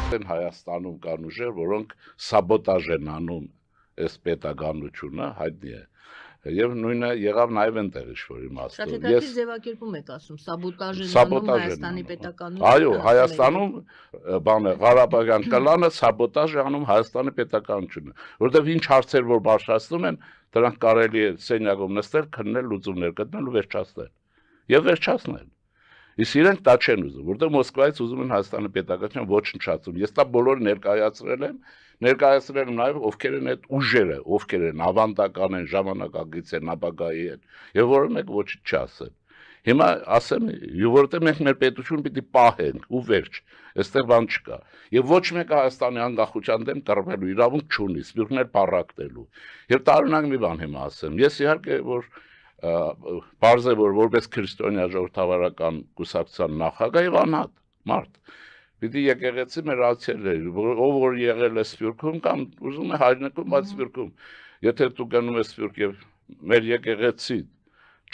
Հայաստանում կան ուժեր, որոնք սաբոտաժ են անում այս պետականությունը, հայտնի է։ Եվ նույնը եղավ նաև այնտեղ ինչ-որ իմաստով։ Շատ հետաքրքիր ձևակերպում եք ասում, սաբոտաժ են անում Հայաստանի պետականությունը։ Այո, Հայաստանում բանը Ղարաբաղյան կլանը սաբոտաժ է անում Հայաստանի պետականությունը, որովհետև ինչ հարցեր որ բարձրացնում են, դրանք կարելի է սենյակում նստել, քննել, լուծումներ գտնել ու վերջացնել։ Եվ վերջացնել։ Իսկ իրենք դա չեն ուզում, որտեղ Մոսկվայից ուզում են Հայաստանի պետականությունը ոչնչացում։ Ես դա բոլորը ներկայացրել եմ նաև ովքեր են այդ ուժերը, ովքեր են ավանդական են, ժամանակակից են, ապագայի են, եւ որը մեկ ոչինչ չասեն։ Հիմա ասեմ, որովհետեւ մենք մեր պետությունը պիտի պահենք ու վերջ, այստեղ բան չկա։ Եվ ոչ մեկը Հայաստանի անկախության դեմ կռվելու իրավունք չունի, սպյուրքներ պառակտելու։ Եվ տարօրինակ մի բան հիմա ասեմ, ես իհարկե որ բարձ է որ որպես քրիստոնյա ժողովրդավարական կուսակցության նախագահ եւ անհատ մարդ պիտի եկեղեցի մեր ացիներ ով որ եղել է Սփյուռքում կամ ուզում է հայրենիքում բայց Սփյուռքում եթե դու գնում ես Սփյուռք եւ մեր եկեղեցի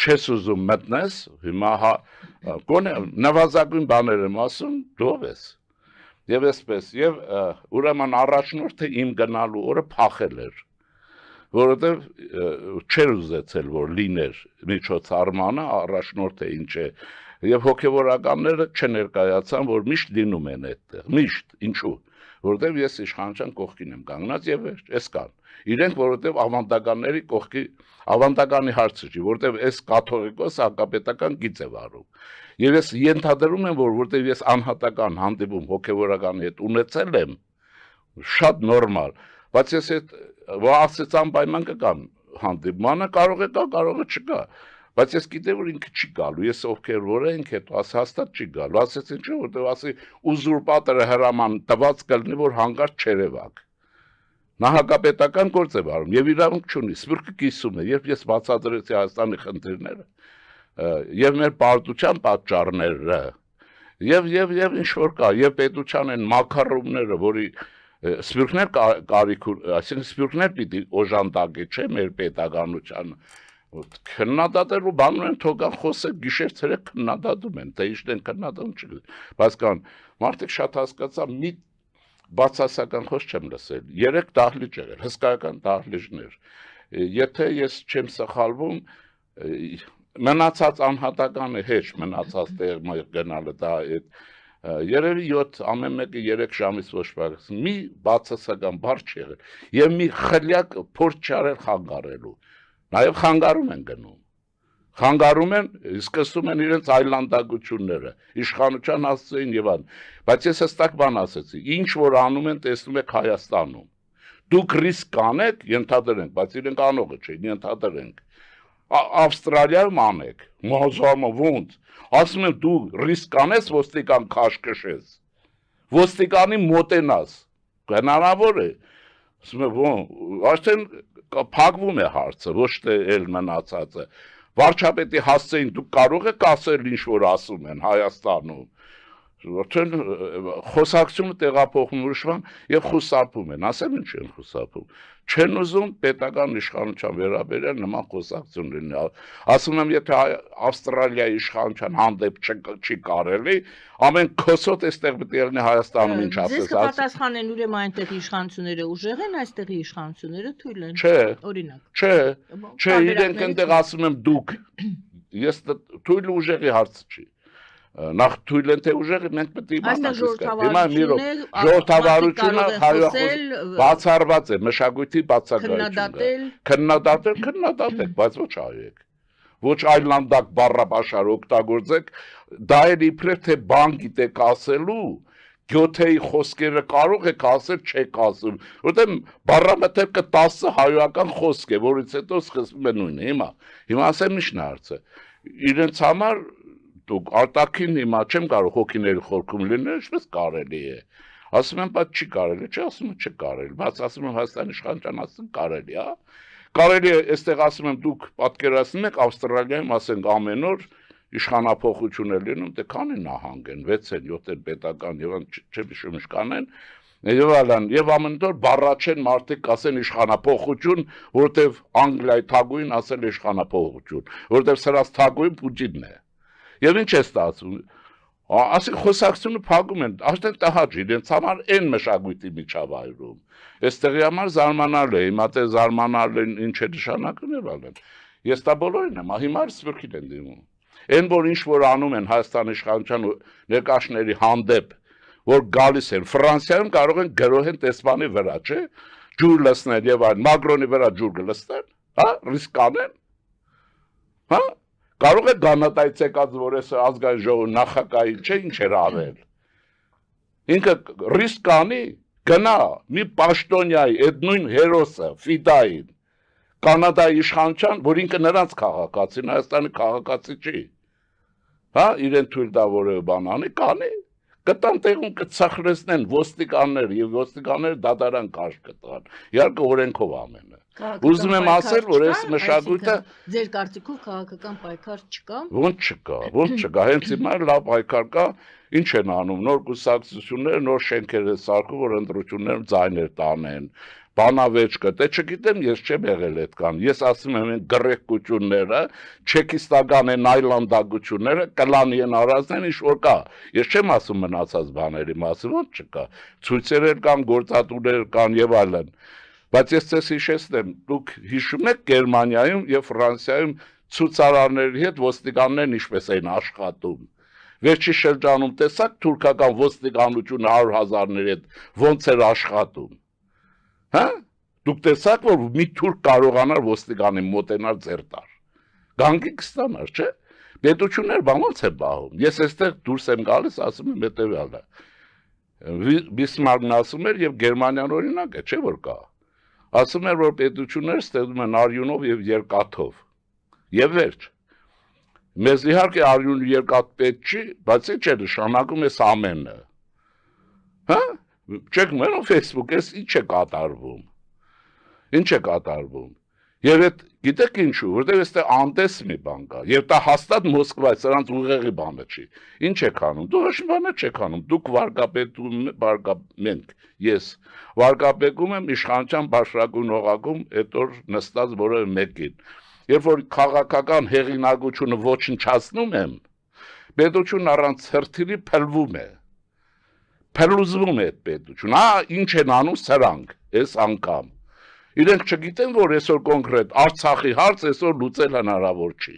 չես ուզում մտնես հիմա կոնե նվազագույն բաներ եմ ասում դով ես եւ այսպես եւ ուրեմն առաջնորդը իմ գնալու օրը փախել էր որովհետև չեր ուզեցել որ լիներ միջոցառմանը առաջնորդը ինչ է եւ հոգեվորականները չներկայացան որ միշտ լինում են այդտեղ միշտ ինչու որովհետև ես իշխանության կողքին եմ կանգնած եւ այս կան իրենք որովհետև ավանդականների կողքի ավանդականի հարցը չի որովհետև այս կաթողիկոս հակապետական գիծ է վարում եւ ես ենթադրում եմ որ որովհետև ես անհատական հանդիպում հոգեվորականի հետ ունեցել եմ շատ նորմալ բայց ես այդ ասեց անպայման կգամ հանդիպմանը կարող է կա կարող է չկա բայց ես գիտեմ որ ինքը չի գալու ես ովքեր որ ենք հետո հաստատ չի գալու ասեց ինչու որտեվ ասի ուզուրպատորը հրաման տված կլինի որ հանկարծ չերևակ նա հակապետական գործ է վարում եւ իրավունք չունի Սփյուռքը կիսում է երբ ես բացատրեցի Հայաստանի խնդիրները եւ մեր պարտության պատճառները եւ ինչ որ կա եւ պետության են մակարոնները որի Սփյուռքներ կարիք այսինքն Սփյուռքներ պիտի օժանդակի չէ մեր պետականության քննադատելու բանն են թողան խոսել գիշեր ցերեկ քննադատում են թե ինչ են քննադատում չի բայց կան մարդիկ շատ հասկացա մի բացասական խոսք չեմ լսել 3 դահլիճ եղել հսկայական դահլիճներ եթե ես չեմ սխալվում մնացած անհատականը հեչ մնացած տեղ գնալը դա այդ Երևի 7 ամեն մեկը 3 ժամից ոչ պակաս մի բացասական բառ չեղել եւ մի խլյակ փորձ չարել խանգարելու նաեւ խանգարում են գնում խանգարում են սկսում են իրենց այլանդակությունները իշխանության հասցեին եւ այլն բայց ես հստակ բան ասեցի ինչ որ անում են տեսնում եք Հայաստանում դուք ռիսկ կանեք ենթադրենք բայց իրենք անողը չէ ենթադրենք Ավստրալիայում անեք մազամը ոնց ասում եմ դու ռիսկ անես ոստիկան քաշքշես ոստիկանի մոտենաս հնարավոր է ասում եմ արդեն փակվում է հարցը ոչ թե էլ մնացածը վարչապետի հասցեին դուք կարող եք ասել ինչ որ ասում են Հայաստանում Արդեն խոսակցությունը տեղափոխում ուրիշվան եւ խուսափում են, ասեմ ինչ են խուսափում։ Չեն ուզում պետական իշխանության վերաբերյալ նման խոսակցություն լինի։ Ասում եմ, եթե Ավստրալիայի իշխանության հանդեպ չի կարելի, ամեն քոսոտ այստեղ պետք է լինի Հայաստանում ինչ ասես։ Ձեզ կպատասխանեն ուրեմն այնտեղի իշխանությունները ուժեղ են, այստեղի իշխանությունները թույլ են։ Չէ։ Օրինակ։ Չէ, իրենք այնտեղ ասում եմ դուք։ Ես թույլ ուժեղի հարցը չի։ Նախ թույլ են թե ուժեղը մենք պետք է իմանանք հիմա ժողովրդավարությունը հայոց բացառված է մշակույթի բացակայություն քննադատել բայց ոչ այեք ոչ այլանդակ բառապաշար օգտագործեք դա էլ իբրև թե բան գիտեք ասելու գյոթեի խոսքերը կարող եք ասել չեք ասում որտեղ բառամթերքը 10 հայոական խոսք է որից հետո սկսվում է նույնը հիմա ասեմ ինչն է հարցը իրենց համար դուք արտաքին հիմա չեմ կարող հոգիների խորքում լինել, ինչպես կարելի է։ Ասում եմ, բայց չի կարելի, չէ, ասում եմ, չի կարելի, բայց ասում եմ Հայաստանի իշխանության ասում կարելի, հա։ Կարելի է, այստեղ ասում եմ, դուք պատկերացնում եք Ավստրալիայում, ասենք ամեն օր իշխանափոխություն է լինում, դե քանի նահանգ են, 6 են, 7 են պետական եւ չեմ հիշում ինչ կանեն։ Եվ այլն, եւ ամեն օր բառաչեն մարդիկ ասեն իշխանափոխություն, որտեվ Անգլիայի թագուհին ասել իշխանափոխություն, որտեվ սրանց թագուհին Պուտինն է։ Եվ ինչ է ստացվում Ասի խոսակցությունը փակում են, արդեն տհաճ իրենց համար այն մշակույթի միջավայրում։ Այստեղի համար զարմանալ է, հիմա թե զարմանալ են ինչ է նշանակում եւ այլն։ Ես դա բոլորին եմ, հիմա սփյուռքին են դիմում։ Այն որ ինչ որ անում են Հայաստանի իշխանության ներկայացների հանդեպ, որ գալիս են Ֆրանսիայում կարող են գրոհեն տեսփանի վրա, չէ՞։ Ջուր լցնել եւ այլն, Մակրոնի վրա ջուր կլցնեն, հա, ռիսկ անեն։ Հա? Կարող է գանատայից եկած, որ այս ազգային ժողովի նախագահի չէ ինչ էր արել։ Ինքը ռիսկ անի, գնա մի պաշտոնյայի այդ նույն հերոսը Ֆիդային Կանադայի իշխանության, որ ինքը նրանց քաղաքացին, Հայաստանի քաղաքացի չի։ Հա, իրեն թույլ տա որևէ բան անի, կանի, կտան տեղում կցախրեցնեն ոստիկաններ եւ ոստիկանները դատարան կարճ կտան։ Իհարկե օրենքով ամենը։ Ուզում եմ ասել, որ այս մշակույթը ձեր կարծիքով քաղաքական պայքար չկա։ Ոնց չկա, հենց հիմա լավ պայքար կա, ինչ են անում, նոր կուսակցություններ, նոր շենքեր են սարքում, որ ընտրություններում ձայներ տանեն, բանավեճ կտե, չգիտեմ, ես չեմ եղել այդ կան, ես ասում եմ են գրեհկությունները, չեքիստական են այլանդագությունները, կլանի են արածն ինչ որ կա, ես չեմ ասում մնացած բաների մասին, ոնց չկա, ցույցեր կան, գործատուներ կան եւ այլն, բայց ես ցես հիշեցնեմ, դուք հիշում եք Գերմանիայում եւ Ֆրանսիայում ցուցարարների հետ ոստիկաններն ինչպես էին աշխատում, վերջի շրջանում տեսակ թուրքական ոստիկանությունը 100,000-ների հետ ոնց էր աշխատում, հա, դուք տեսաք, որ մի թուրք կարողանար ոստիկանին մոտենալ ձեր տար, գանգիկ ստանար, չէ, պետություններ բանոց է բահում, ես այստեղ դուրս եմ գալիս, ասում եմ հետևյալը, Բիսմարկն ասում էր եւ Գերմանիան օրինակ է, չէ որ կա, ասում էր, որ պետություններ ստեղծում են արյունով եւ երկաթով, եւ վերջ, մեզ իհարկե արյուն երկաթ պետք չի, բայց ինչ է նշանակում այս ամենը, հա, չեք մերով Facebook-ես ինչ է կատարվում, եւ այդ գիտեք ինչու, որտեղ այստեղ անտես մի բան կա, եւ դա հաստատ Մոսկվայից սրանց ուղեղի բանը չի, ինչ եք անում, դու ոչ բանը չեք անում, դուք մենք, ես վարկապետում եմ իշխանության բարձրագույն օղակում այդ օր նստած որևէ մեկին, երբ որ քաղաքական հեղինակությունը ոչնչացնում եմ, պետությունն առանց հրթիռի փլվում է, փլուզվում է այդ պետություն, ինչ են անում սրանք, այս անգամ, իրենք չգիտեն, որ այսօր կոնկրետ Արցախի հարց այսօր լուծել հնարավոր չի,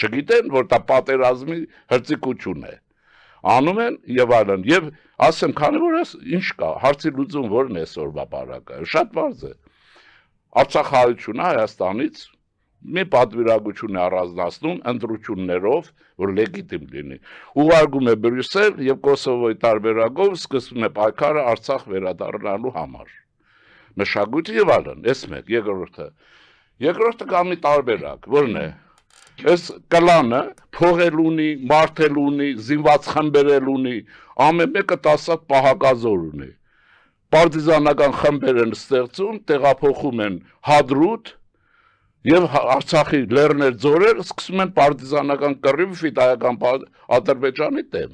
չգիտեն, որ դա պատերազմի հրձիկություն է, անում են եւ այլն, եւ ասեմ, քանի որ ինչ կա, հարցի լուծում որն է այսօրվա բարակը, շատ բարձ է, Արցախահայությունը Հայաստանից մի պատվիրակություն է առանձնացնում ընտրություններով, որ լեգիտիմ լինի, ուղարկում է Բրյուսել եւ Կոսովոյի տարբերակով սկսվում է պայքարը Արցախ վերադառնալու համար, մշակույթը եւ այլն, այս մեկ, երկրորդը կա մի տարբերակ, որն է, այս կլանը փողել ունի, մարդել ունի, զինված խմբերել ունի, ամեն մեկը 10 հատ պահակազոր ունի, պարտիզանական խմբեր են ստեղծում, տեղափոխում են Հադրութ, եւ Արցախի լեռներ ձորեր սկսում են պարտիզանական կռիվ ֆիդայական Ադրբեջանի դեմ։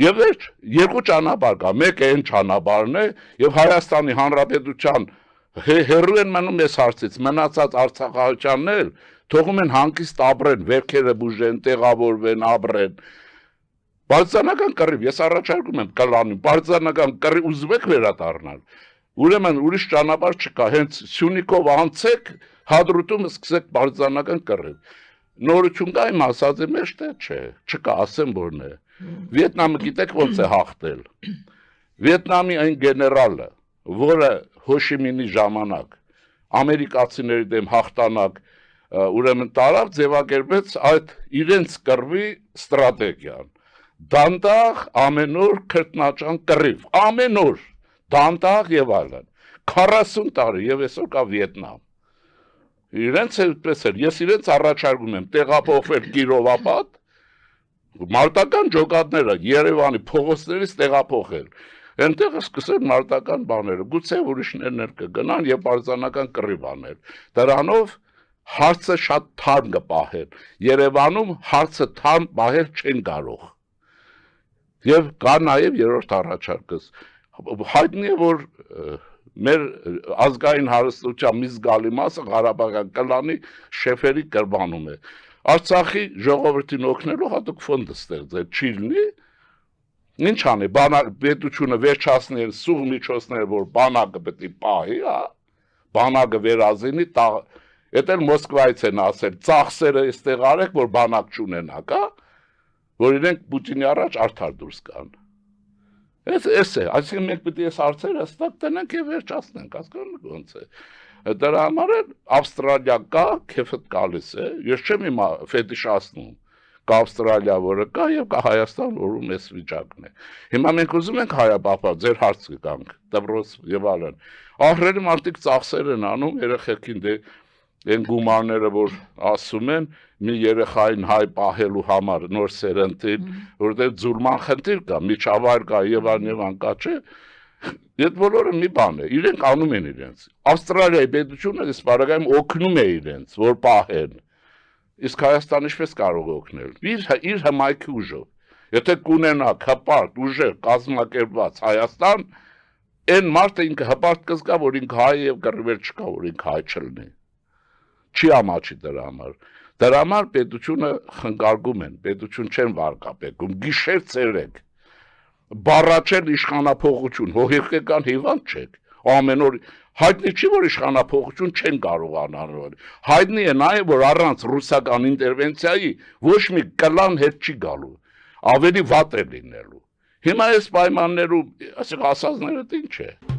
Եվ վերջ, երկու ճանապարհ կա, մեկը այն ճանապարհն է եւ Հայաստանի Հանրապետության հերու են մնում այս հարցից, մնացած արցախահայությանն էլ թողում են հանգիստ ապրեն, վերքերը բուժեն, տեղավորվեն, ապրեն։ Պարտիզանական կռիվ, ես առաջարկում եմ կլանին, պարտիզանական կռիվ ուզում եք վերադառնալ։ Ուրեմն ուրիշ ճանապարհ չկա, հենց Սյունիքով անցեք, Հադրութում սկսեք պարտիզանական կռիվ։ Նորություն կա իմ ասածի մեջ թե չէ, չկա, ասեմ որն է։ Վիետնամը գիտեք ոնց է հաղթել։ Վիետնամի այն գեներալը, որը Հոշիմինի ժամանակ ամերիկացիների դեմ հաղթանակ ուրեմն տարավ, ձևակերպեց այդ իրենց կռվի ստրատեգիան։ Դանդաղ ամեն օր քրտնաճան կռիվ, ամեն օր դանդաղ եւ այլն։ 40 տարի եւ այսօր կա Վիետնամ։ Իրենց այդպես էր, ես իրենց առաջարկում եմ տեղափոխվել Կիրովապատ, մարտական ջոկատները Երևանի փողոցներից տեղափոխել։ Այնտեղ սկսել մարտական բաները, գուցե ուրիշներն էլ կգնան եւ պարտիզանական կռիվ անել։ Դրանով հարցը շատ թարմ կպահեն։ Երևանում հարցը թարմ պահել չեն կարող։ Եվ կա նաեւ երրորդ առաջարկս։ Հայտնի է, որ մեր ազգային հարստության մի զգալի մասը Ղարաբաղյան կլանի շեֆերի կրբանում է։ Արցախի ժողովրդին օգնելու հատուկ ֆոնդ ստեղծել, չի լինի։ Ինչ անի, պետությունը վերջացնել սուղ միջոցներ, որ բանակը պետք է պահի, հա, բանակը վերազինի, Էդ էլ Մոսկվայից են ասել, ծախսերը այստեղ արեք, որ բանակ չունենաք, հա, որ իրենք Պուտինի առաջ արդար դուրս գան։ Էս է, այսինքն մենք պետք է այս հարցերը հստակ տնենք եւ վերջացնենք, հասկանու՞մ ոնց է։ Դրա համար էլ Ավստրալիա կա, քեֆդ գալիս է, ես չեմ հիմա ֆետիշացնում, կա Ավստրալիա, որը կա եւ կա Հայաստան, որում էս վիճակն է։ Հիմա մենք ուզում ենք հայապահպան, ձեր հարցը կանք, դպրոց եւ այլն։ Ահրերի մարդիկ ծախսեր են անում երեխեքին դե Այն գումարները, որ ասում են, մի երեխային հայ պահելու համար նոր սերնդին, որտեղ ձուլման խնդիր կա, միջավայր կա եւ այլն կա, չէ։ Այդ բոլորը մի բան է, իրենք անում են իրենց։ Ավստրալիայի պետությունը այս բարակայում օգնում է իրենց, որ պահեն։ Իսկ Հայաստանը ինչպես կարող է օգնել։ Իր հմայքի ուժով։ Եթե կունենա հպարտ ուժեղ կազմակերպված Հայաստան, այն մարդը ինքը հպարտ կզգա, որ ինքը հայ եւ կռիվեր չկա, որ ինքը հայ չլինի։ Չի ամաչի դրա համար։ Դրա համար պետությունը խնգարգում են, պետություն չեն վարկապետում, գիշեր ցերեկ։ Բառաչել իշխանափոխություն, հոգեկան հիվանդ չեք։ Ամեն օր հայտնի չի, որ իշխանափոխություն չեն կարողանալ։ Հայտնի է նաև, որ առանց ռուսական ինտերվենցիայի ոչ մի կլան հետ չի գալու։ Ավելի վատ է լինելու։ Հիմա այս պայմաններում, ասենք ասածները ինչ է։